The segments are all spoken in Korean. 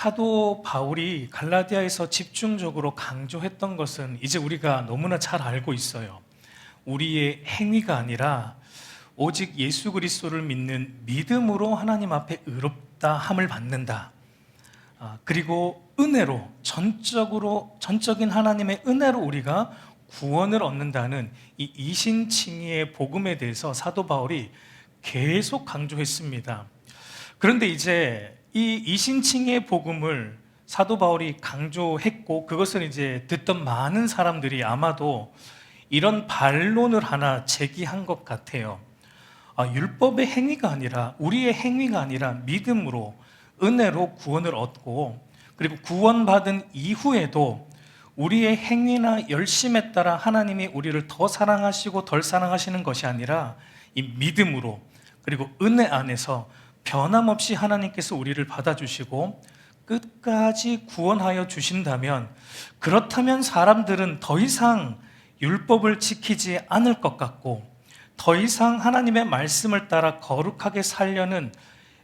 사도 바울이 갈라디아에서 집중적으로 강조했던 것은 이제 우리가 너무나 잘 알고 있어요. 우리의 행위가 아니라 오직 예수 그리스도를 믿는 믿음으로 하나님 앞에 의롭다 함을 받는다. 그리고 은혜로, 전적인 하나님의 은혜로 우리가 구원을 얻는다는 이 이신칭의의 복음에 대해서 사도 바울이 계속 강조했습니다. 그런데 이제 이 이신칭의의 복음을 사도 바울이 강조했고, 그것을 이제 듣던 많은 사람들이 아마도 이런 반론을 하나 제기한 것 같아요. 율법의 행위가 아니라, 우리의 행위가 아니라 믿음으로, 은혜로 구원을 얻고, 그리고 구원받은 이후에도 우리의 행위나 열심에 따라 하나님이 우리를 더 사랑하시고 덜 사랑하시는 것이 아니라 이 믿음으로, 그리고 은혜 안에서 변함없이 하나님께서 우리를 받아주시고 끝까지 구원하여 주신다면, 그렇다면 사람들은 더 이상 율법을 지키지 않을 것 같고, 더 이상 하나님의 말씀을 따라 거룩하게 살려는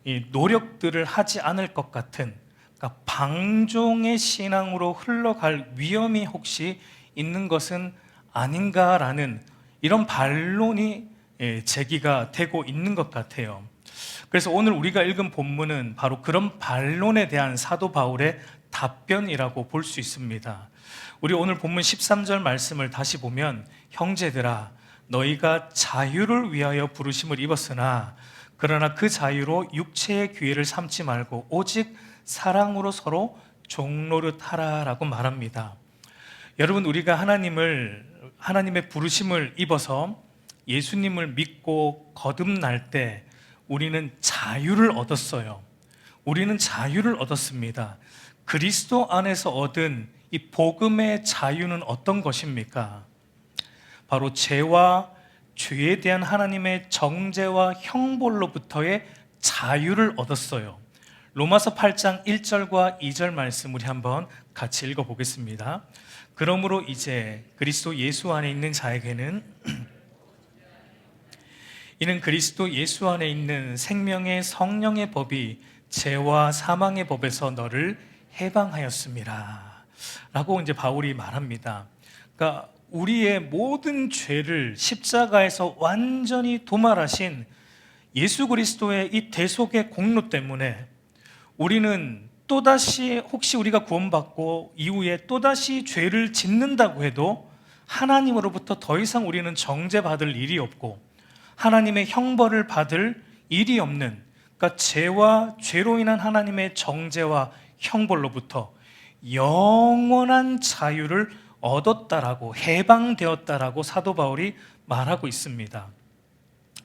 이 노력들을 하지 않을 것 같은, 그러니까 방종의 신앙으로 흘러갈 위험이 혹시 있는 것은 아닌가라는 이런 반론이 제기가 되고 있는 것 같아요. 그래서 오늘 우리가 읽은 본문은 바로 그런 반론에 대한 사도 바울의 답변이라고 볼 수 있습니다. 우리 오늘 본문 13절 말씀을 다시 보면, 형제들아 너희가 자유를 위하여 부르심을 입었으나 그러나 그 자유로 육체의 기회를 삼지 말고 오직 사랑으로 서로 종노릇하라 라고 말합니다. 여러분, 우리가 하나님의 부르심을 입어서 예수님을 믿고 거듭날 때 우리는 자유를 얻었어요. 우리는 자유를 얻었습니다. 그리스도 안에서 얻은 이 복음의 자유는 어떤 것입니까? 바로 죄와 죄에 대한 하나님의 정죄와 형벌로부터의 자유를 얻었어요. 로마서 8장 1절과 2절 말씀 우리 한번 같이 읽어보겠습니다. 그러므로 이제 그리스도 예수 안에 있는 자에게는 이는 그리스도 예수 안에 있는 생명의 성령의 법이 죄와 사망의 법에서 너를 해방하였습니다 라고 이제 바울이 말합니다. 그러니까 우리의 모든 죄를 십자가에서 완전히 도말하신 예수 그리스도의 이 대속의 공로 때문에 우리는 또다시, 혹시 우리가 구원받고 이후에 또다시 죄를 짓는다고 해도 하나님으로부터 더 이상 우리는 정죄받을 일이 없고 하나님의 형벌을 받을 일이 없는, 그러니까 죄와 죄로 인한 하나님의 정죄와 형벌로부터 영원한 자유를 얻었다라고, 해방되었다라고 사도 바울이 말하고 있습니다.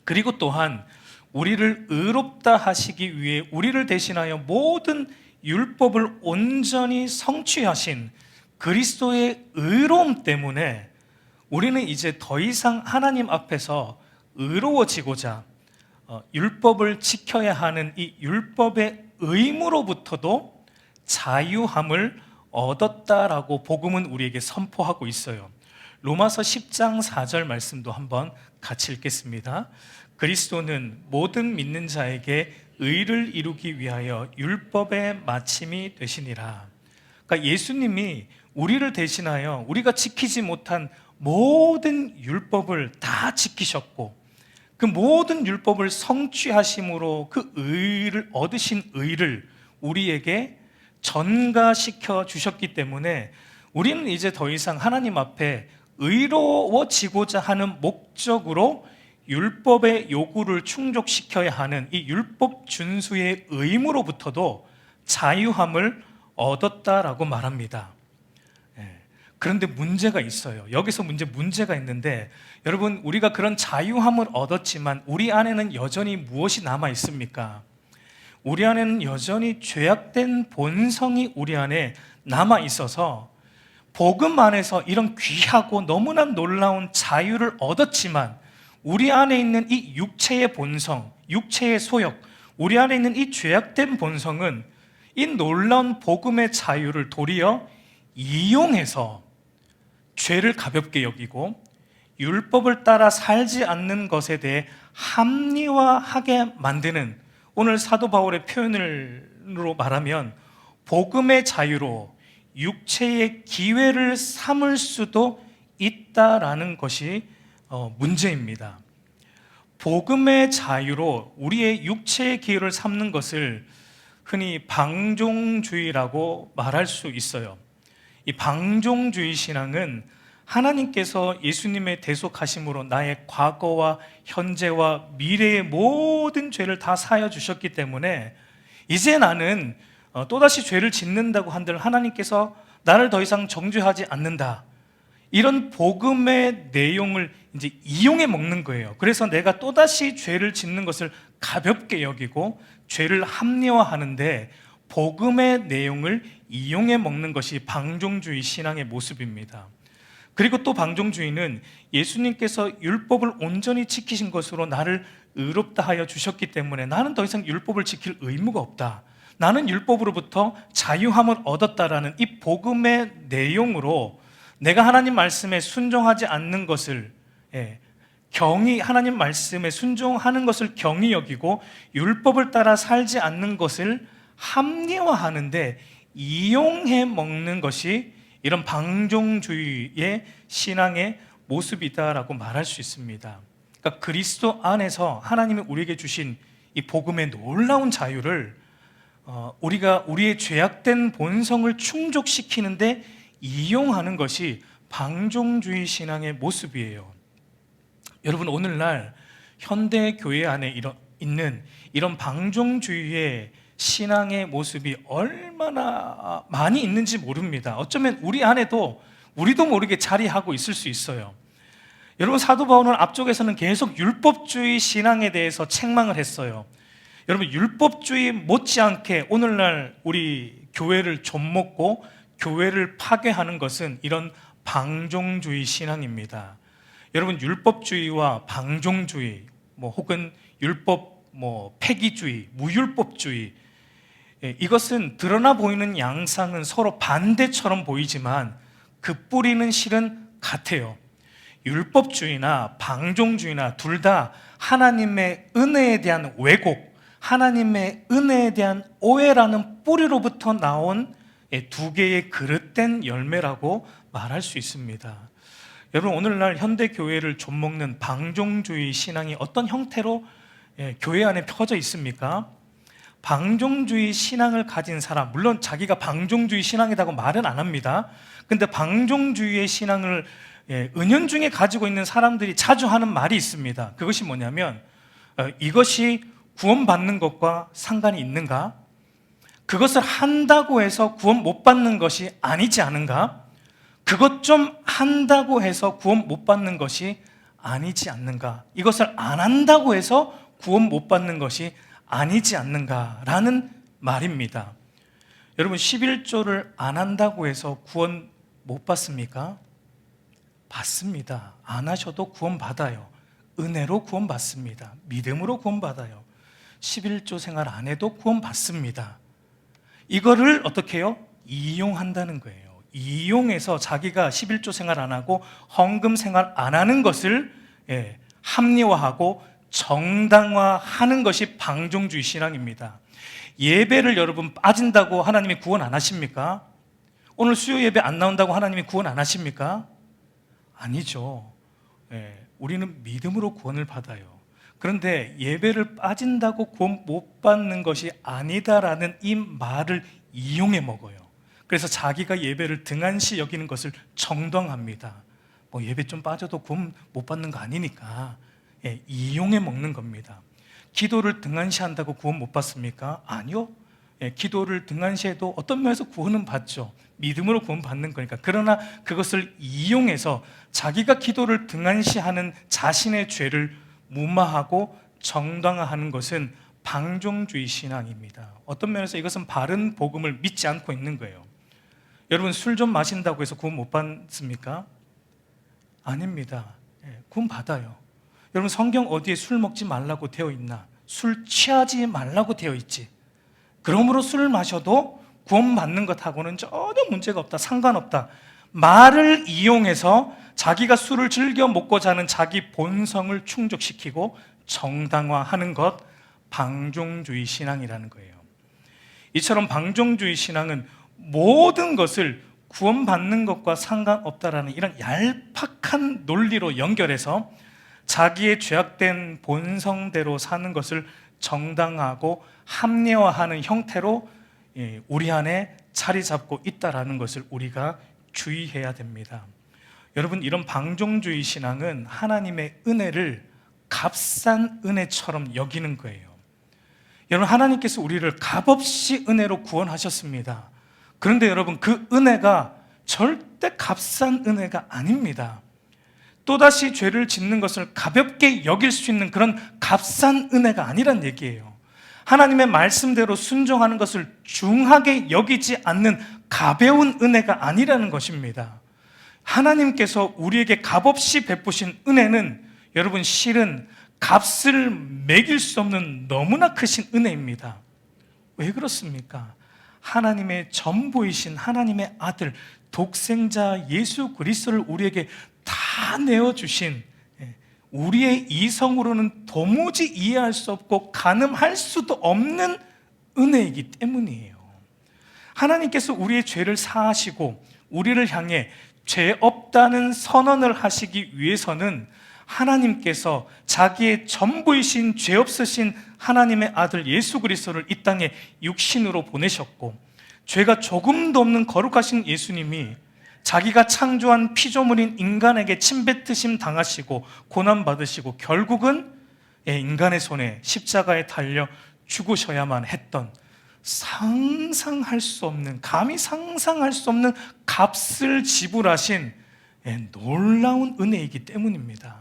그리고 또한 우리를 의롭다 하시기 위해 우리를 대신하여 모든 율법을 온전히 성취하신 그리스도의 의로움 때문에 우리는 이제 더 이상 하나님 앞에서 의로워지고자 율법을 지켜야 하는 이 율법의 의무로부터도 자유함을 얻었다라고 복음은 우리에게 선포하고 있어요. 로마서 10장 4절 말씀도 한번 같이 읽겠습니다. 그리스도는 모든 믿는 자에게 의를 이루기 위하여 율법의 마침이 되시니라. 그러니까 예수님이 우리를 대신하여 우리가 지키지 못한 모든 율법을 다 지키셨고, 그 모든 율법을 성취하심으로 그 의를 얻으신 의를 우리에게 전가시켜 주셨기 때문에 우리는 이제 더 이상 하나님 앞에 의로워지고자 하는 목적으로 율법의 요구를 충족시켜야 하는 이 율법 준수의 의무로부터도 자유함을 얻었다라고 말합니다. 그런데 문제가 있어요. 여기서 문제가 있는데, 여러분, 우리가 그런 자유함을 얻었지만 우리 안에는 여전히 무엇이 남아 있습니까? 우리 안에는 여전히 죄악된 본성이 우리 안에 남아 있어서 복음 안에서 이런 귀하고 너무나 놀라운 자유를 얻었지만 우리 안에 있는 이 육체의 본성, 육체의 소욕, 우리 안에 있는 이 죄악된 본성은 이 놀라운 복음의 자유를 도리어 이용해서 죄를 가볍게 여기고 율법을 따라 살지 않는 것에 대해 합리화하게 만드는, 오늘 사도 바울의 표현으로 말하면 복음의 자유로 육체의 기회를 삼을 수도 있다라는 것이 문제입니다. 복음의 자유로 우리의 육체의 기회를 삼는 것을 흔히 방종주의라고 말할 수 있어요. 이 방종주의 신앙은 하나님께서 예수님의 대속하심으로 나의 과거와 현재와 미래의 모든 죄를 다 사하여 주셨기 때문에 이제 나는 또다시 죄를 짓는다고 한들 하나님께서 나를 더 이상 정죄하지 않는다. 이런 복음의 내용을 이제 이용해 먹는 거예요. 그래서 내가 또다시 죄를 짓는 것을 가볍게 여기고 죄를 합리화하는데 복음의 내용을 이용해 먹는 것이 방종주의 신앙의 모습입니다. 그리고 또 방종주의는 예수님께서 율법을 온전히 지키신 것으로 나를 의롭다 하여 주셨기 때문에 나는 더 이상 율법을 지킬 의무가 없다. 나는 율법으로부터 자유함을 얻었다라는 이 복음의 내용으로 내가 하나님 말씀에 순종하지 않는 것을 하나님 말씀에 순종하는 것을 경히 여기고 율법을 따라 살지 않는 것을 합리화하는데 이용해 먹는 것이 이런 방종주의의 신앙의 모습이다라고 말할 수 있습니다. 그러니까 그리스도 안에서 하나님이 우리에게 주신 이 복음의 놀라운 자유를 우리가 우리의 죄악된 본성을 충족시키는데 이용하는 것이 방종주의 신앙의 모습이에요. 여러분, 오늘날 현대 교회 안에 있는 이런 방종주의의 신앙의 모습이 얼마나 많이 있는지 모릅니다. 어쩌면 우리 안에도 우리도 모르게 자리하고 있을 수 있어요. 여러분, 사도 바울은 앞쪽에서는 계속 율법주의 신앙에 대해서 책망을 했어요. 여러분, 율법주의 못지않게 오늘날 우리 교회를 좀먹고 교회를 파괴하는 것은 이런 방종주의 신앙입니다. 여러분, 율법주의와 방종주의, 혹은 율법 폐기주의, 무율법주의, 이것은 드러나 보이는 양상은 서로 반대처럼 보이지만 그 뿌리는 실은 같아요. 율법주의나 방종주의나 둘 다 하나님의 은혜에 대한 왜곡, 하나님의 은혜에 대한 오해라는 뿌리로부터 나온 두 개의 그릇된 열매라고 말할 수 있습니다. 여러분, 오늘날 현대교회를 좀먹는 방종주의 신앙이 어떤 형태로 교회 안에 펴져 있습니까? 방종주의 신앙을 가진 사람, 물론 자기가 방종주의 신앙이라고 말은 안 합니다. 근데 방종주의의 신앙을 은연중에 가지고 있는 사람들이 자주 하는 말이 있습니다. 그것이 뭐냐면 이것이 구원받는 것과 상관이 있는가? 그것을 한다고 해서 구원 못 받는 것이 아니지 않은가? 그것 좀 한다고 해서 구원 못 받는 것이 아니지 않는가? 이것을 안 한다고 해서 구원 못 받는 것이 아니지 않는가라는 말입니다. 여러분, 11조를 안 한다고 해서 구원 못 받습니까? 받습니다. 안 하셔도 구원 받아요. 은혜로 구원 받습니다. 믿음으로 구원 받아요. 11조 생활 안 해도 구원 받습니다. 이거를 어떻게 해요? 이용한다는 거예요. 이용해서 자기가 11조 생활 안 하고 헌금 생활 안 하는 것을 합리화하고 정당화하는 것이 방종주의 신앙입니다. 예배를 여러분 빠진다고 하나님이 구원 안 하십니까? 오늘 수요 예배 안 나온다고 하나님이 구원 안 하십니까? 아니죠. 우리는 믿음으로 구원을 받아요. 그런데 예배를 빠진다고 구원 못 받는 것이 아니다라는 이 말을 이용해 먹어요. 그래서 자기가 예배를 등한시 여기는 것을 정당합니다. 예배 좀 빠져도 구원 못 받는 거 아니니까 이용해 먹는 겁니다. 기도를 등한시한다고 구원 못 받습니까? 아니요. 기도를 등한시해도 어떤 면에서 구원은 받죠. 믿음으로 구원 받는 거니까. 그러나 그것을 이용해서 자기가 기도를 등한시하는 자신의 죄를 무마하고 정당화하는 것은 방종주의 신앙입니다. 어떤 면에서 이것은 바른 복음을 믿지 않고 있는 거예요. 여러분, 술 좀 마신다고 해서 구원 못 받습니까? 아닙니다. 구원 받아요. 여러분, 성경 어디에 술 먹지 말라고 되어 있나? 술 취하지 말라고 되어 있지. 그러므로 술을 마셔도 구원 받는 것하고는 전혀 문제가 없다, 상관없다. 말을 이용해서 자기가 술을 즐겨 먹고자 하는 자기 본성을 충족시키고 정당화하는 것, 방종주의 신앙이라는 거예요. 이처럼 방종주의 신앙은 모든 것을 구원받는 것과 상관없다라는 이런 얄팍한 논리로 연결해서 자기의 죄악된 본성대로 사는 것을 정당하고 합리화하는 형태로 우리 안에 자리 잡고 있다라는 것을 우리가 주의해야 됩니다. 여러분, 이런 방종주의 신앙은 하나님의 은혜를 값싼 은혜처럼 여기는 거예요. 여러분, 하나님께서 우리를 값없이 은혜로 구원하셨습니다. 그런데 여러분, 그 은혜가 절대 값싼 은혜가 아닙니다. 또다시 죄를 짓는 것을 가볍게 여길 수 있는 그런 값싼 은혜가 아니란 얘기예요. 하나님의 말씀대로 순종하는 것을 중하게 여기지 않는 가벼운 은혜가 아니라는 것입니다. 하나님께서 우리에게 값없이 베푸신 은혜는 여러분, 실은 값을 매길 수 없는 너무나 크신 은혜입니다. 왜 그렇습니까? 하나님의 전부이신 하나님의 아들 독생자 예수 그리스도를 우리에게 다 내어주신, 우리의 이성으로는 도무지 이해할 수 없고 가늠할 수도 없는 은혜이기 때문이에요. 하나님께서 우리의 죄를 사하시고 우리를 향해 죄 없다는 선언을 하시기 위해서는 하나님께서 자기의 전부이신 죄 없으신 하나님의 아들 예수 그리스도를 이 땅에 육신으로 보내셨고, 죄가 조금도 없는 거룩하신 예수님이 자기가 창조한 피조물인 인간에게 침뱉으심 당하시고 고난받으시고 결국은 인간의 손에 십자가에 달려 죽으셔야만 했던, 상상할 수 없는, 감히 상상할 수 없는 값을 지불하신 놀라운 은혜이기 때문입니다.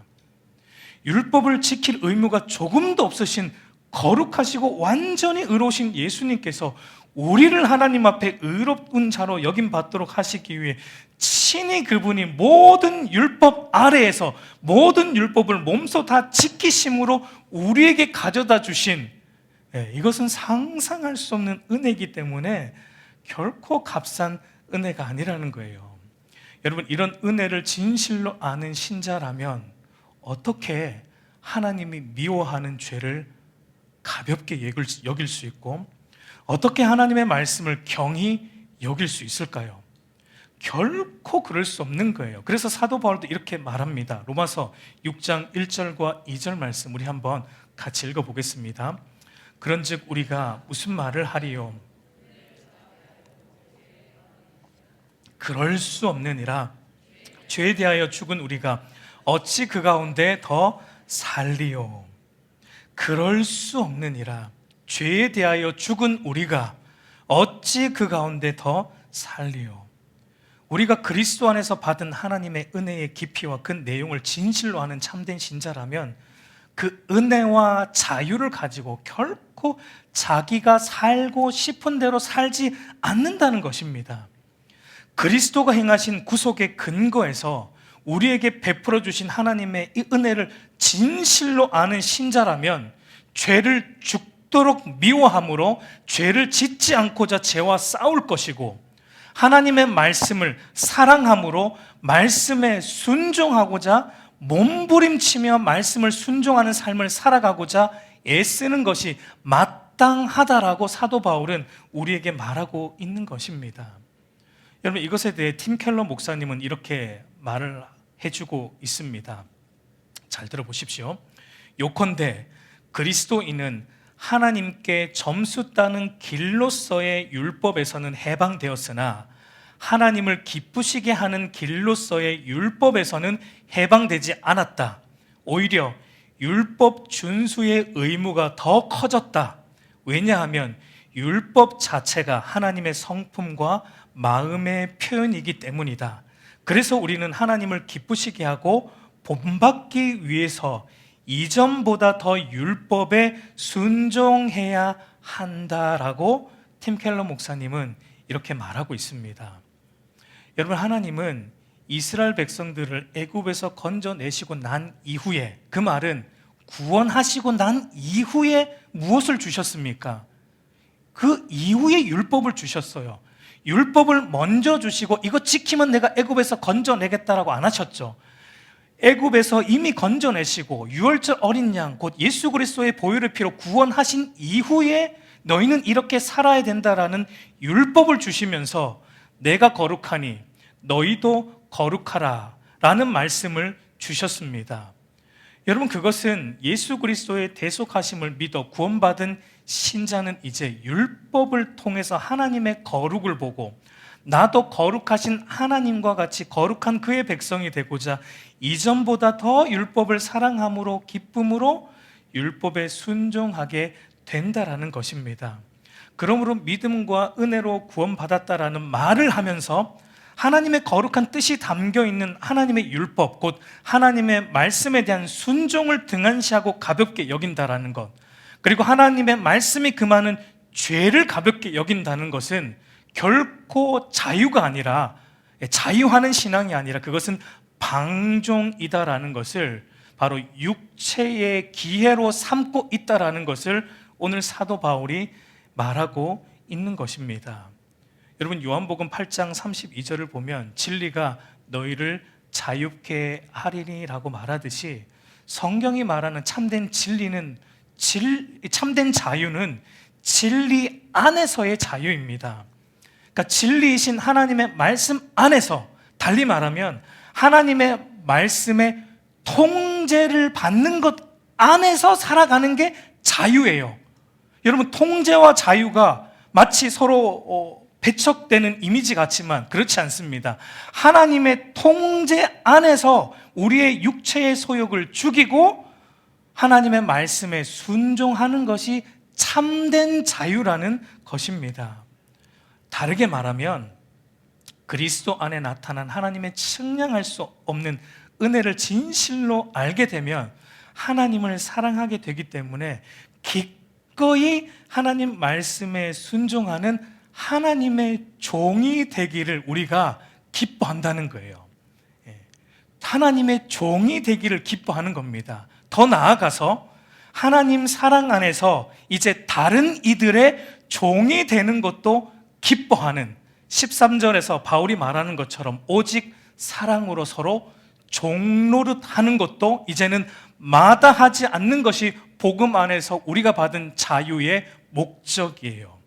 율법을 지킬 의무가 조금도 없으신 거룩하시고 완전히 의로우신 예수님께서 우리를 하나님 앞에 의롭은 자로 여김받도록 하시기 위해 친히 그분이 모든 율법 아래에서 모든 율법을 몸소 다 지키심으로 우리에게 가져다 주신, 이것은 상상할 수 없는 은혜이기 때문에 결코 값싼 은혜가 아니라는 거예요. 여러분, 이런 은혜를 진실로 아는 신자라면 어떻게 하나님이 미워하는 죄를 가볍게 여길 수 있고 어떻게 하나님의 말씀을 경히 여길 수 있을까요? 결코 그럴 수 없는 거예요. 그래서 사도 바울도 이렇게 말합니다. 로마서 6장 1절과 2절 말씀 우리 한번 같이 읽어보겠습니다. 그런즉 우리가 무슨 말을 하리요? 그럴 수 없느니라. 죄에 대하여 죽은 우리가 어찌 그 가운데 더 살리요? 그럴 수 없느니라. 죄에 대하여 죽은 우리가 어찌 그 가운데 더 살리요? 우리가 그리스도 안에서 받은 하나님의 은혜의 깊이와 그 내용을 진실로 아는 참된 신자라면 그 은혜와 자유를 가지고 결코 자기가 살고 싶은 대로 살지 않는다는 것입니다. 그리스도가 행하신 구속의 근거에서 우리에게 베풀어 주신 하나님의 이 은혜를 진실로 아는 신자라면 죄를 죽도록 미워함으로 죄를 짓지 않고자 죄와 싸울 것이고, 하나님의 말씀을 사랑함으로 말씀에 순종하고자 몸부림치며 말씀을 순종하는 삶을 살아가고자 애쓰는 것이 마땅하다라고 사도 바울은 우리에게 말하고 있는 것입니다. 여러분, 이것에 대해 팀 켈러 목사님은 이렇게 말을 해주고 있습니다. 잘 들어보십시오. 요컨대 그리스도인은 하나님께 점수 따는 길로서의 율법에서는 해방되었으나 하나님을 기쁘시게 하는 길로서의 율법에서는 해방되지 않았다. 오히려 율법 준수의 의무가 더 커졌다. 왜냐하면 율법 자체가 하나님의 성품과 마음의 표현이기 때문이다. 그래서 우리는 하나님을 기쁘시게 하고 본받기 위해서 이전보다 더 율법에 순종해야 한다라고 팀 켈러 목사님은 이렇게 말하고 있습니다. 여러분, 하나님은 이스라엘 백성들을 애굽에서 건져내시고 난 이후에, 그 말은 구원하시고 난 이후에 무엇을 주셨습니까? 그 이후에 율법을 주셨어요. 율법을 먼저 주시고 이거 지키면 내가 애굽에서 건져내겠다라고 안 하셨죠. 애굽에서 이미 건져내시고 유월절 어린 양 곧 예수 그리스도의 보혈의 피로 구원하신 이후에 너희는 이렇게 살아야 된다라는 율법을 주시면서 내가 거룩하니 너희도 거룩하라 라는 말씀을 주셨습니다. 여러분, 그것은 예수 그리스도의 대속하심을 믿어 구원받은 신자는 이제 율법을 통해서 하나님의 거룩을 보고 나도 거룩하신 하나님과 같이 거룩한 그의 백성이 되고자 이전보다 더 율법을 사랑함으로 기쁨으로 율법에 순종하게 된다라는 것입니다. 그러므로 믿음과 은혜로 구원받았다라는 말을 하면서 하나님의 거룩한 뜻이 담겨있는 하나님의 율법, 곧 하나님의 말씀에 대한 순종을 등한시하고 가볍게 여긴다라는 것, 그리고 하나님의 말씀이 금하는 죄를 가볍게 여긴다는 것은 결코 자유가 아니라, 자유하는 신앙이 아니라 그것은 방종이다라는 것을 바로 육체의 기회로 삼고 있다라는 것을 오늘 사도 바울이 말하고 있는 것입니다. 여러분, 요한복음 8장 32절을 보면 진리가 너희를 자유케 하리니라고 말하듯이 성경이 말하는 참된 진리는 참된 자유는 진리 안에서의 자유입니다. 그러니까 진리이신 하나님의 말씀 안에서, 달리 말하면 하나님의 말씀의 통제를 받는 것 안에서 살아가는 게 자유예요. 여러분, 통제와 자유가 마치 서로 배척되는 이미지 같지만 그렇지 않습니다. 하나님의 통제 안에서 우리의 육체의 소욕을 죽이고 하나님의 말씀에 순종하는 것이 참된 자유라는 것입니다. 다르게 말하면 그리스도 안에 나타난 하나님의 측량할 수 없는 은혜를 진실로 알게 되면 하나님을 사랑하게 되기 때문에 기꺼이 하나님 말씀에 순종하는 하나님의 종이 되기를 우리가 기뻐한다는 거예요. 하나님의 종이 되기를 기뻐하는 겁니다. 더 나아가서 하나님 사랑 안에서 이제 다른 이들의 종이 되는 것도 기뻐하는, 13절에서 바울이 말하는 것처럼 오직 사랑으로 서로 종노릇하는 것도 이제는 마다하지 않는 것이 복음 안에서 우리가 받은 자유의 목적이에요.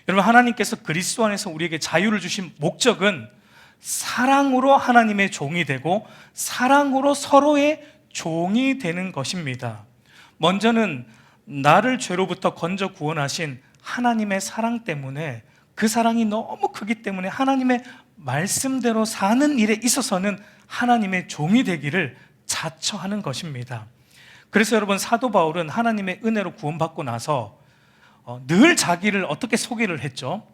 여러분, 하나님께서 그리스도 안에서 우리에게 자유를 주신 목적은 사랑으로 하나님의 종이 되고 사랑으로 서로의 종이 되는 것입니다. 먼저는 나를 죄로부터 건져 구원하신 하나님의 사랑 때문에, 그 사랑이 너무 크기 때문에 하나님의 말씀대로 사는 일에 있어서는 하나님의 종이 되기를 자처하는 것입니다. 그래서 여러분, 사도 바울은 하나님의 은혜로 구원받고 나서 늘 자기를 어떻게 소개를 했죠?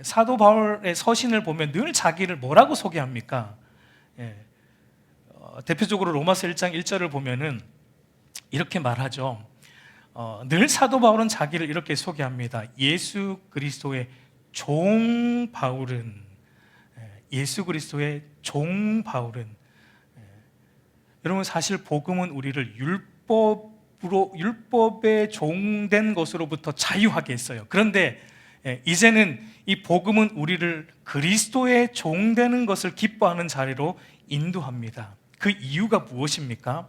사도 바울의 서신을 보면 늘 자기를 뭐라고 소개합니까? 대표적으로 로마서 1장 1절을 보면은 이렇게 말하죠. 늘 사도 바울은 자기를 이렇게 소개합니다. 예수 그리스도의 종 바울은, 예수 그리스도의 종 바울은. 여러분, 사실 복음은 우리를 율법에 종된 것으로부터 자유하게 했어요. 그런데 이제는 이 복음은 우리를 그리스도의 종되는 것을 기뻐하는 자리로 인도합니다. 그 이유가 무엇입니까?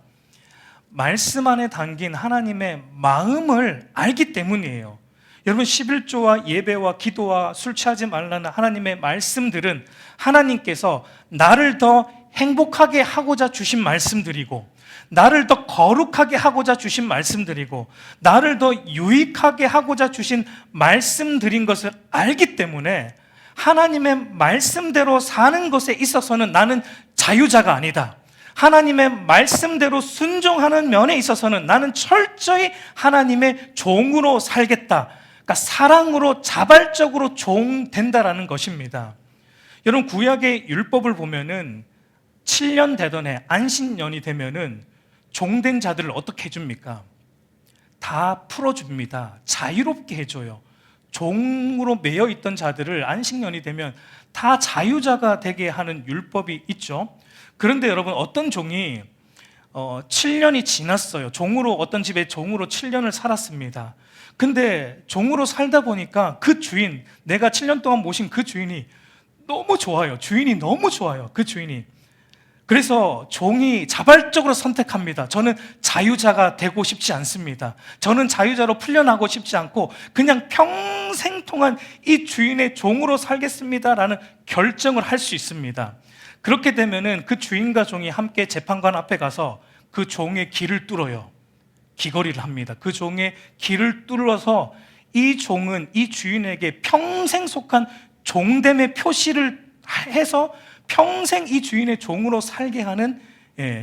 말씀 안에 담긴 하나님의 마음을 알기 때문이에요. 여러분, 11조와 예배와 기도와 술 취하지 말라는 하나님의 말씀들은 하나님께서 나를 더 행복하게 하고자 주신 말씀들이고, 나를 더 거룩하게 하고자 주신 말씀들이고, 나를 더 유익하게 하고자 주신 말씀들인 것을 알기 때문에 하나님의 말씀대로 사는 것에 있어서는 나는 자유자가 아니다. 하나님의 말씀대로 순종하는 면에 있어서는 나는 철저히 하나님의 종으로 살겠다. 그러니까 사랑으로 자발적으로 종 된다라는 것입니다. 여러분, 구약의 율법을 보면은 7년 되던 해 안식년이 되면은 종된 자들을 어떻게 해줍니까? 다 풀어줍니다. 자유롭게 해줘요. 종으로 매여 있던 자들을 안식년이 되면 다 자유자가 되게 하는 율법이 있죠. 그런데 여러분, 어떤 종이 7년이 지났어요. 종으로, 어떤 집에 종으로 7년을 살았습니다. 근데 종으로 살다 보니까 그 주인, 내가 7년 동안 모신 그 주인이 너무 좋아요. 주인이 너무 좋아요. 그 주인이. 그래서 종이 자발적으로 선택합니다. 저는 자유자가 되고 싶지 않습니다. 저는 자유자로 풀려나고 싶지 않고 그냥 평생 동안 이 주인의 종으로 살겠습니다라는 결정을 할 수 있습니다. 그렇게 되면은 그 주인과 종이 함께 재판관 앞에 가서 그 종의 길을 뚫어요. 귀걸이를 합니다. 그 종의 길을 뚫어서 이 종은 이 주인에게 평생 속한 종됨의 표시를 해서 평생 이 주인의 종으로 살게 하는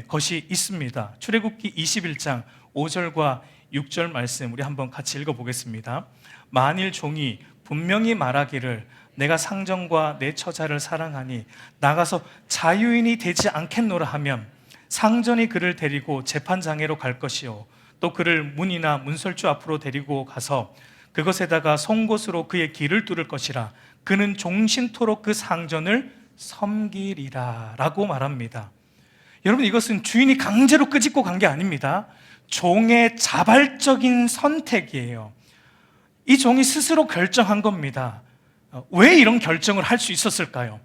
것이 있습니다. 출애굽기 21장 5절과 6절 말씀 우리 한번 같이 읽어보겠습니다. 만일 종이 분명히 말하기를 내가 상전과 내 처자를 사랑하니 나가서 자유인이 되지 않겠노라 하면 상전이 그를 데리고 재판장애로 갈 것이요 또 그를 문이나 문설주 앞으로 데리고 가서 그것에다가 송곳으로 그의 길을 뚫을 것이라 그는 종신토록 그 상전을 섬기리라 라고 말합니다. 여러분, 이것은 주인이 강제로 끄집고 간 게 아닙니다. 종의 자발적인 선택이에요. 이 종이 스스로 결정한 겁니다. 왜 이런 결정을 할 수 있었을까요?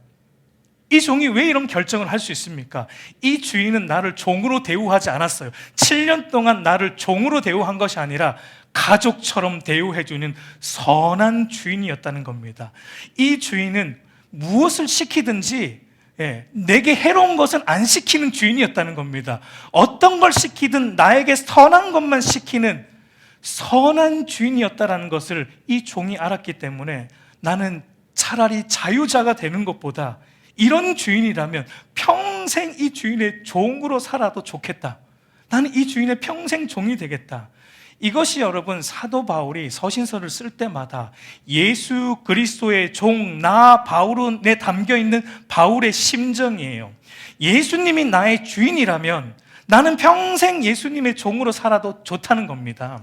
이 종이 왜 이런 결정을 할 수 있습니까? 이 주인은 나를 종으로 대우하지 않았어요. 7년 동안 나를 종으로 대우한 것이 아니라 가족처럼 대우해주는 선한 주인이었다는 겁니다. 이 주인은 무엇을 시키든지 내게 해로운 것은 안 시키는 주인이었다는 겁니다. 어떤 걸 시키든 나에게 선한 것만 시키는 선한 주인이었다는 것을 이 종이 알았기 때문에 나는 차라리 자유자가 되는 것보다 이런 주인이라면 평생 이 주인의 종으로 살아도 좋겠다. 나는 이 주인의 평생 종이 되겠다. 이것이 여러분 사도 바울이 서신서를 쓸 때마다 예수 그리스도의 종, 나 바울에 담겨있는 바울의 심정이에요. 예수님이 나의 주인이라면 나는 평생 예수님의 종으로 살아도 좋다는 겁니다.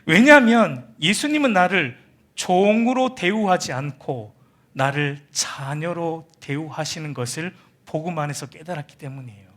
왜냐하면 예수님은 나를 종으로 대우하지 않고 나를 자녀로 대우하시는 것을 복음 안에서 깨달았기 때문이에요.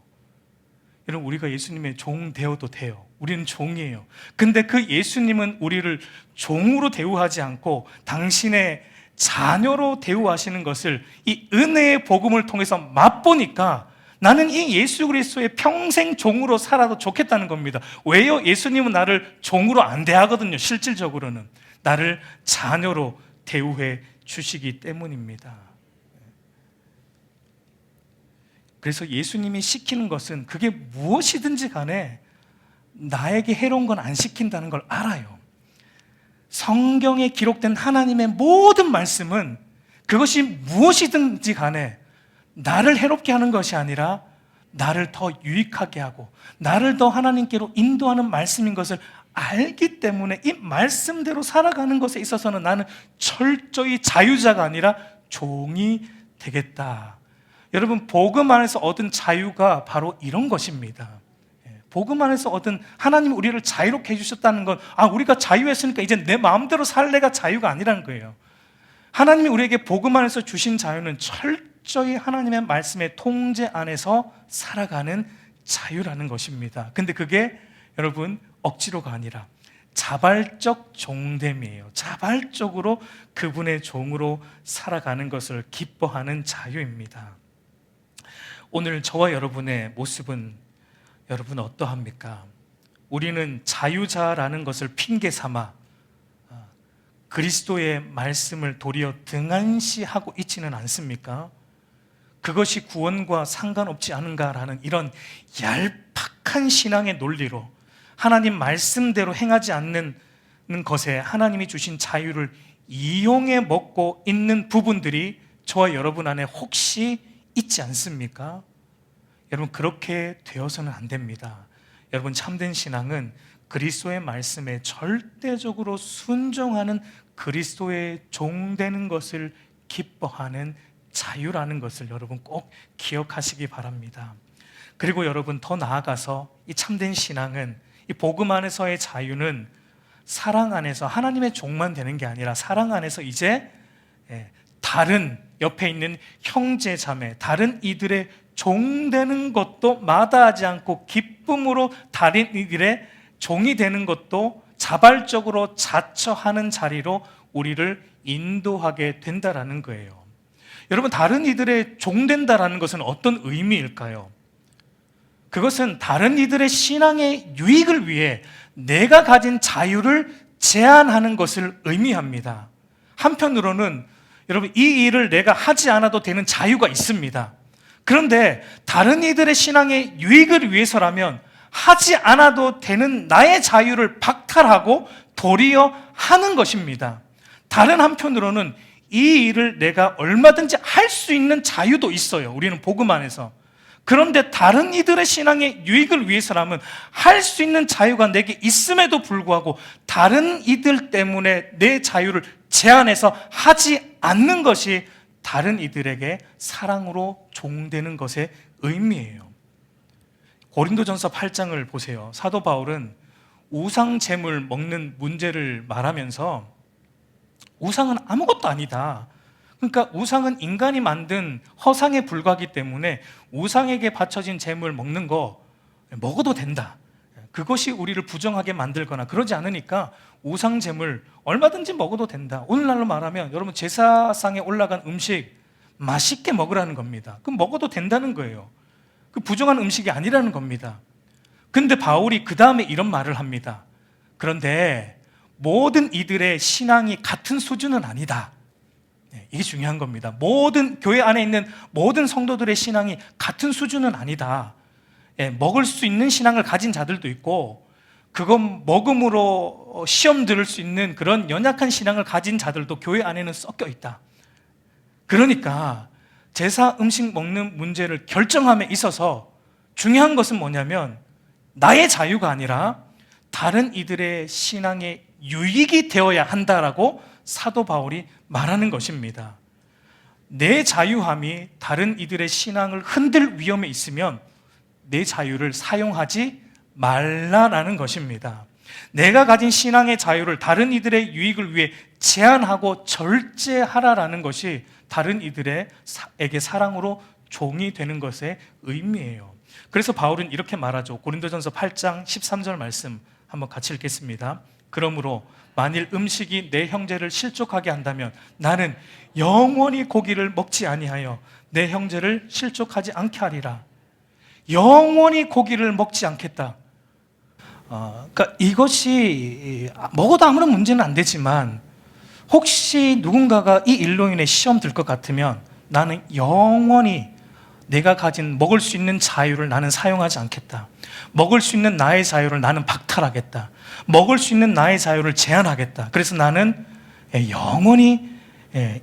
여러분, 우리가 예수님의 종 되어도 돼요. 우리는 종이에요. 근데 그 예수님은 우리를 종으로 대우하지 않고 당신의 자녀로 대우하시는 것을 이 은혜의 복음을 통해서 맛보니까 나는 이 예수 그리스도의 평생 종으로 살아도 좋겠다는 겁니다. 왜요? 예수님은 나를 종으로 안 대하거든요. 실질적으로는 나를 자녀로 대우해 주시기 때문입니다. 그래서 예수님이 시키는 것은 그게 무엇이든지 간에 나에게 해로운 건 안 시킨다는 걸 알아요. 성경에 기록된 하나님의 모든 말씀은 그것이 무엇이든지 간에 나를 해롭게 하는 것이 아니라 나를 더 유익하게 하고 나를 더 하나님께로 인도하는 말씀인 것을 알기 때문에 이 말씀대로 살아가는 것에 있어서는 나는 철저히 자유자가 아니라 종이 되겠다. 여러분, 복음 안에서 얻은 자유가 바로 이런 것입니다. 복음 안에서 얻은 하나님이 우리를 자유롭게 해주셨다는 건 우리가 자유했으니까 이제 내 마음대로 살래가 자유가 아니라는 거예요. 하나님이 우리에게 복음 안에서 주신 자유는 철저히 하나님의 말씀의 통제 안에서 살아가는 자유라는 것입니다. 근데 그게 여러분 억지로가 아니라 자발적 종됨이에요. 자발적으로 그분의 종으로 살아가는 것을 기뻐하는 자유입니다. 오늘 저와 여러분의 모습은 여러분 어떠합니까? 우리는 자유자라는 것을 핑계 삼아 그리스도의 말씀을 도리어 등한시하고 있지는 않습니까? 그것이 구원과 상관없지 않은가라는 이런 얄팍한 신앙의 논리로 하나님 말씀대로 행하지 않는 것에 하나님이 주신 자유를 이용해 먹고 있는 부분들이 저와 여러분 안에 혹시 있지 않습니까? 여러분, 그렇게 되어서는 안 됩니다. 여러분, 참된 신앙은 그리스도의 말씀에 절대적으로 순종하는 그리스도의 종 되는 것을 기뻐하는 자유라는 것을 여러분 꼭 기억하시기 바랍니다. 그리고 여러분, 더 나아가서 이 참된 신앙은, 이 복음 안에서의 자유는 사랑 안에서 하나님의 종만 되는 게 아니라 사랑 안에서 이제 다른 옆에 있는 형제 자매, 다른 이들의 종 되는 것도 마다하지 않고 기쁨으로 다른 이들의 종이 되는 것도 자발적으로 자처하는 자리로 우리를 인도하게 된다라는 거예요. 여러분, 다른 이들의 종 된다라는 것은 어떤 의미일까요? 그것은 다른 이들의 신앙의 유익을 위해 내가 가진 자유를 제한하는 것을 의미합니다. 한편으로는 여러분, 이 일을 내가 하지 않아도 되는 자유가 있습니다. 그런데 다른 이들의 신앙의 유익을 위해서라면 하지 않아도 되는 나의 자유를 박탈하고 도리어 하는 것입니다. 다른 한편으로는 이 일을 내가 얼마든지 할 수 있는 자유도 있어요. 우리는 복음 안에서. 그런데 다른 이들의 신앙의 유익을 위해서라면 할 수 있는 자유가 내게 있음에도 불구하고 다른 이들 때문에 내 자유를 제한해서 하지 않는 것이 다른 이들에게 사랑으로 종되는 것의 의미예요. 고린도전서 8장을 보세요. 사도 바울은 우상 제물 먹는 문제를 말하면서 우상은 아무것도 아니다. 그러니까 우상은 인간이 만든 허상에 불과하기 때문에 우상에게 바쳐진 제물 먹는 거 먹어도 된다. 그것이 우리를 부정하게 만들거나 그러지 않으니까 우상 제물 얼마든지 먹어도 된다. 오늘날로 말하면 여러분, 제사상에 올라간 음식 맛있게 먹으라는 겁니다. 그럼 먹어도 된다는 거예요. 그 부정한 음식이 아니라는 겁니다. 근데 바울이 그 다음에 이런 말을 합니다. 그런데 모든 이들의 신앙이 같은 수준은 아니다. 이게 중요한 겁니다. 모든 교회 안에 있는 모든 성도들의 신앙이 같은 수준은 아니다. 먹을 수 있는 신앙을 가진 자들도 있고, 그건 먹음으로 시험 들을 수 있는 그런 연약한 신앙을 가진 자들도 교회 안에는 섞여 있다. 그러니까 제사 음식 먹는 문제를 결정함에 있어서 중요한 것은 뭐냐면 나의 자유가 아니라 다른 이들의 신앙의 유익이 되어야 한다라고 사도 바울이 말하는 것입니다. 내 자유함이 다른 이들의 신앙을 흔들 위험에 있으면 내 자유를 사용하지 말라라는 것입니다. 내가 가진 신앙의 자유를 다른 이들의 유익을 위해 제한하고 절제하라라는 것이 다른 이들에게 사랑으로 종이 되는 것의 의미예요. 그래서 바울은 이렇게 말하죠. 고린도전서 8장 13절 말씀 한번 같이 읽겠습니다. 그러므로 만일 음식이 내 형제를 실족하게 한다면 나는 영원히 고기를 먹지 아니하여 내 형제를 실족하지 않게 하리라. 영원히 고기를 먹지 않겠다. 그러니까 이것이 먹어도 아무런 문제는 안 되지만 혹시 누군가가 이 일로 인해 시험 들 것 같으면 나는 영원히 내가 가진 먹을 수 있는 자유를 나는 사용하지 않겠다. 먹을 수 있는 나의 자유를 나는 박탈하겠다. 먹을 수 있는 나의 자유를 제한하겠다. 그래서 나는 영원히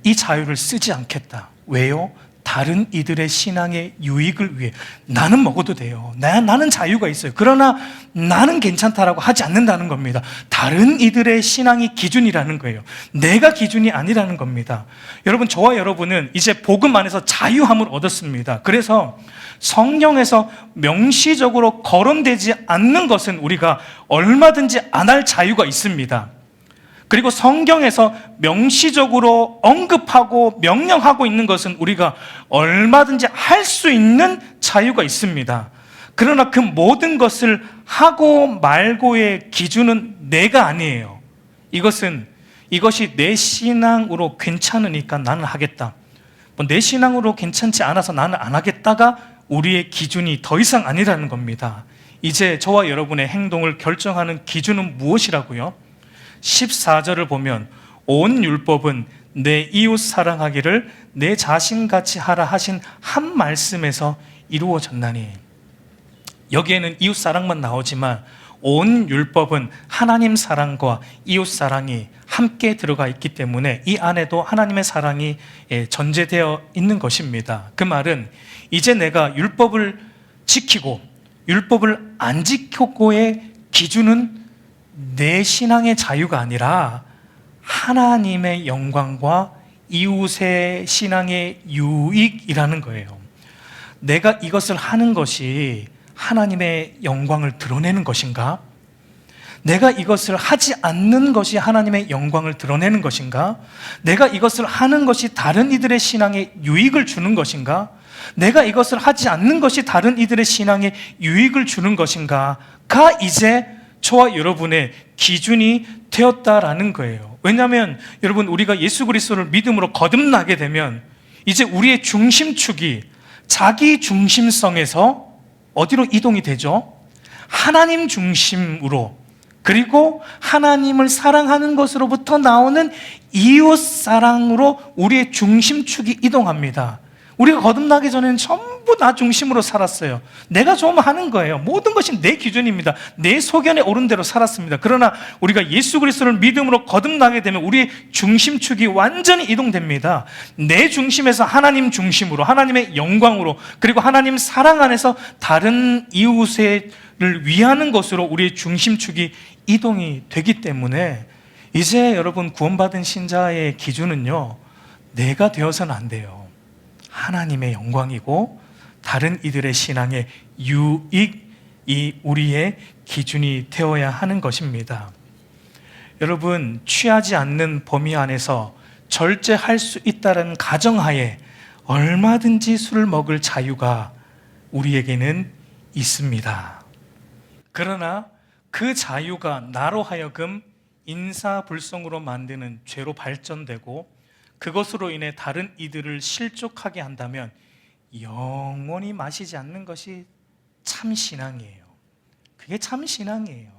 이 자유를 쓰지 않겠다. 왜요? 다른 이들의 신앙의 유익을 위해 나는 먹어도 돼요. 나는 자유가 있어요. 그러나 나는 괜찮다라고 하지 않는다는 겁니다. 다른 이들의 신앙이 기준이라는 거예요. 내가 기준이 아니라는 겁니다. 여러분, 저와 여러분은 이제 복음 안에서 자유함을 얻었습니다. 그래서 성경에서 명시적으로 거론되지 않는 것은 우리가 얼마든지 안 할 자유가 있습니다. 그리고 성경에서 명시적으로 언급하고 명령하고 있는 것은 우리가 얼마든지 할 수 있는 자유가 있습니다. 그러나 그 모든 것을 하고 말고의 기준은 내가 아니에요. 이것이 내 신앙으로 괜찮으니까 나는 하겠다. 내 신앙으로 괜찮지 않아서 나는 안 하겠다가 우리의 기준이 더 이상 아니라는 겁니다. 이제 저와 여러분의 행동을 결정하는 기준은 무엇이라고요? 14절을 보면 온 율법은 내 이웃 사랑하기를 내 자신같이 하라 하신 한 말씀에서 이루어졌나니. 여기에는 이웃 사랑만 나오지만 온 율법은 하나님 사랑과 이웃 사랑이 함께 들어가 있기 때문에 이 안에도 하나님의 사랑이 전제되어 있는 것입니다. 그 말은 이제 내가 율법을 지키고 율법을 안 지켰고의 기준은 내 신앙의 자유가 아니라 하나님의 영광과 이웃의 신앙의 유익이라는 거예요. 내가 이것을 하는 것이 하나님의 영광을 드러내는 것인가? 내가 이것을 하지 않는 것이 하나님의 영광을 드러내는 것인가? 내가 이것을 하는 것이 다른 이들의 신앙에 유익을 주는 것인가? 내가 이것을 하지 않는 것이 다른 이들의 신앙에 유익을 주는 것인가가 이제 저와 여러분의 기준이 되었다라는 거예요. 왜냐하면 여러분, 우리가 예수 그리스도를 믿음으로 거듭나게 되면 이제 우리의 중심축이 자기 중심성에서 어디로 이동이 되죠? 하나님 중심으로, 그리고 하나님을 사랑하는 것으로부터 나오는 이웃 사랑으로 우리의 중심축이 이동합니다. 우리가 거듭나기 전에는 전부 나 중심으로 살았어요. 내가 좀 하는 거예요. 모든 것이 내 기준입니다. 내 소견에 오른 대로 살았습니다. 그러나 우리가 예수 그리스도를 믿음으로 거듭나게 되면 우리의 중심축이 완전히 이동됩니다. 내 중심에서 하나님 중심으로, 하나님의 영광으로, 그리고 하나님 사랑 안에서 다른 이웃을 위하는 것으로 우리의 중심축이 이동이 되기 때문에 이제 여러분 구원받은 신자의 기준은요, 내가 되어서는 안 돼요. 하나님의 영광이고 다른 이들의 신앙의 유익이 우리의 기준이 되어야 하는 것입니다. 여러분, 취하지 않는 범위 안에서 절제할 수 있다는 가정하에 얼마든지 술을 먹을 자유가 우리에게는 있습니다. 그러나 그 자유가 나로 하여금 인사불성으로 만드는 죄로 발전되고 그것으로 인해 다른 이들을 실족하게 한다면 영원히 마시지 않는 것이 참 신앙이에요. 그게 참 신앙이에요.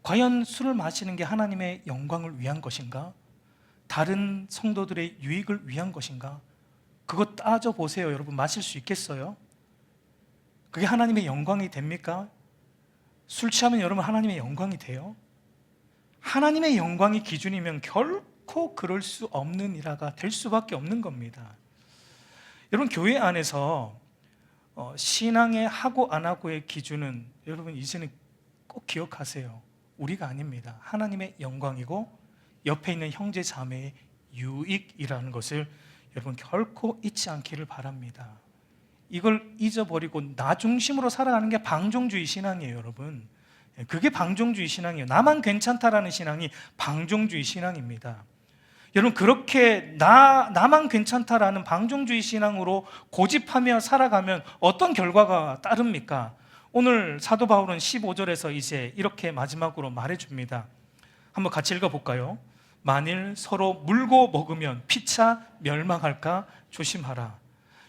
과연 술을 마시는 게 하나님의 영광을 위한 것인가? 다른 성도들의 유익을 위한 것인가? 그거 따져보세요. 여러분, 마실 수 있겠어요? 그게 하나님의 영광이 됩니까? 술 취하면 여러분 하나님의 영광이 돼요? 하나님의 영광이 기준이면 결코 그럴 수 없는 일화가 될 수밖에 없는 겁니다. 여러분, 교회 안에서 신앙의 하고 안 하고의 기준은 여러분 이제는 꼭 기억하세요. 우리가 아닙니다. 하나님의 영광이고 옆에 있는 형제 자매의 유익이라는 것을 여러분 결코 잊지 않기를 바랍니다. 이걸 잊어버리고 나 중심으로 살아가는 게 방종주의 신앙이에요, 여러분. 그게 방종주의 신앙이에요. 나만 괜찮다라는 신앙이 방종주의 신앙입니다. 여러분, 그렇게 나만 괜찮다라는 방종주의 신앙으로 고집하며 살아가면 어떤 결과가 따릅니까? 오늘 사도 바울은 15절에서 이제 이렇게 마지막으로 말해줍니다. 한번 같이 읽어볼까요? 만일 서로 물고 먹으면 피차 멸망할까 조심하라.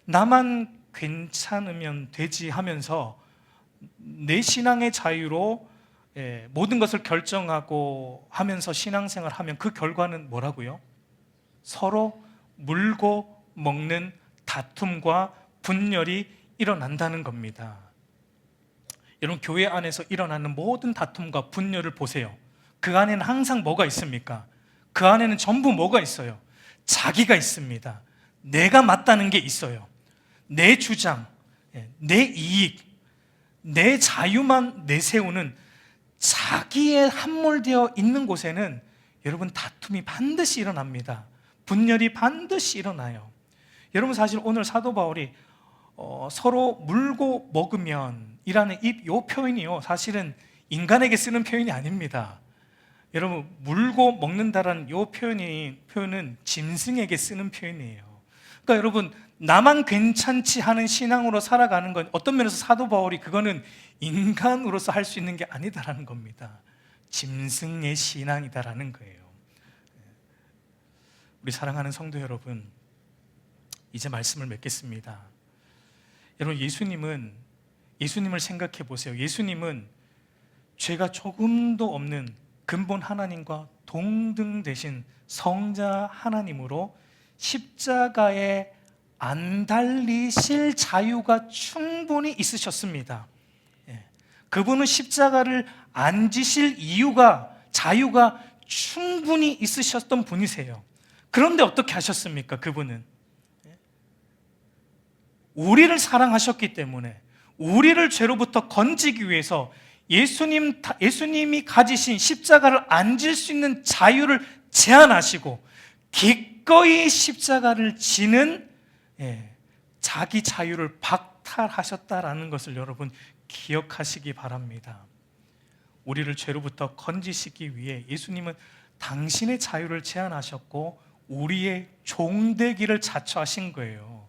나만 괜찮으면 되지 하면서 내 신앙의 자유로 모든 것을 결정하고 하면서 신앙생활을 하면 그 결과는 뭐라고요? 서로 물고 먹는 다툼과 분열이 일어난다는 겁니다. 여러분, 교회 안에서 일어나는 모든 다툼과 분열을 보세요. 그 안에는 항상 뭐가 있습니까? 그 안에는 전부 뭐가 있어요? 자기가 있습니다. 내가 맞다는 게 있어요. 내 주장, 내 이익, 내 자유만 내세우는 자기에 함몰되어 있는 곳에는 여러분 다툼이 반드시 일어납니다. 분열이 반드시 일어나요. 여러분, 사실 오늘 사도 바울이 서로 물고 먹으면 이라는 이 표현이요, 사실은 인간에게 쓰는 표현이 아닙니다. 여러분, 물고 먹는다라는 이 표현은 짐승에게 쓰는 표현이에요. 그러니까 여러분, 나만 괜찮지 하는 신앙으로 살아가는 건 어떤 면에서 사도 바울이 그거는 인간으로서 할 수 있는 게 아니다라는 겁니다. 짐승의 신앙이다라는 거예요. 우리 사랑하는 성도 여러분, 이제 말씀을 맺겠습니다. 여러분, 예수님을 생각해 보세요. 예수님은 죄가 조금도 없는 근본 하나님과 동등 되신 성자 하나님으로 십자가에 안 달리실 자유가 충분히 있으셨습니다. 그분은 십자가를 안 지실 자유가 충분히 있으셨던 분이세요. 그런데 어떻게 하셨습니까? 그분은 우리를 사랑하셨기 때문에 우리를 죄로부터 건지기 위해서 예수님이 가지신 십자가를 안 질 수 있는 자유를 제한하시고 기꺼이 십자가를 지는 자기 자유를 박탈하셨다라는 것을 여러분 기억하시기 바랍니다. 우리를 죄로부터 건지시기 위해 예수님은 당신의 자유를 제한하셨고 우리의 종되기를 자처하신 거예요.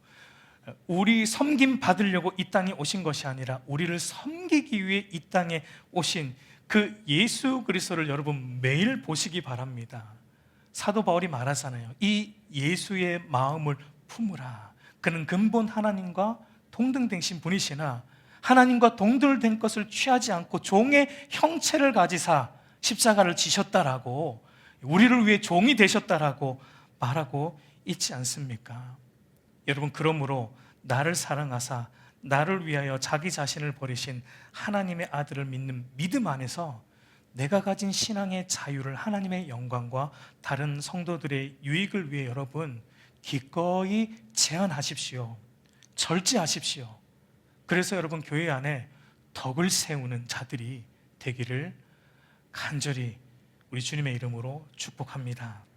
우리 섬김 받으려고 이 땅에 오신 것이 아니라 우리를 섬기기 위해 이 땅에 오신 그 예수 그리스도를 여러분 매일 보시기 바랍니다. 사도 바울이 말하잖아요. 이 예수의 마음을 품으라. 그는 근본 하나님과 동등되신 분이시나 하나님과 동들된 것을 취하지 않고 종의 형체를 가지사 십자가를 지셨다라고, 우리를 위해 종이 되셨다라고 말하고 있지 않습니까? 여러분, 그러므로 나를 사랑하사 나를 위하여 자기 자신을 버리신 하나님의 아들을 믿는 믿음 안에서 내가 가진 신앙의 자유를 하나님의 영광과 다른 성도들의 유익을 위해 여러분 기꺼이 제한하십시오. 절제하십시오. 그래서 여러분, 교회 안에 덕을 세우는 자들이 되기를 간절히 우리 주님의 이름으로 축복합니다.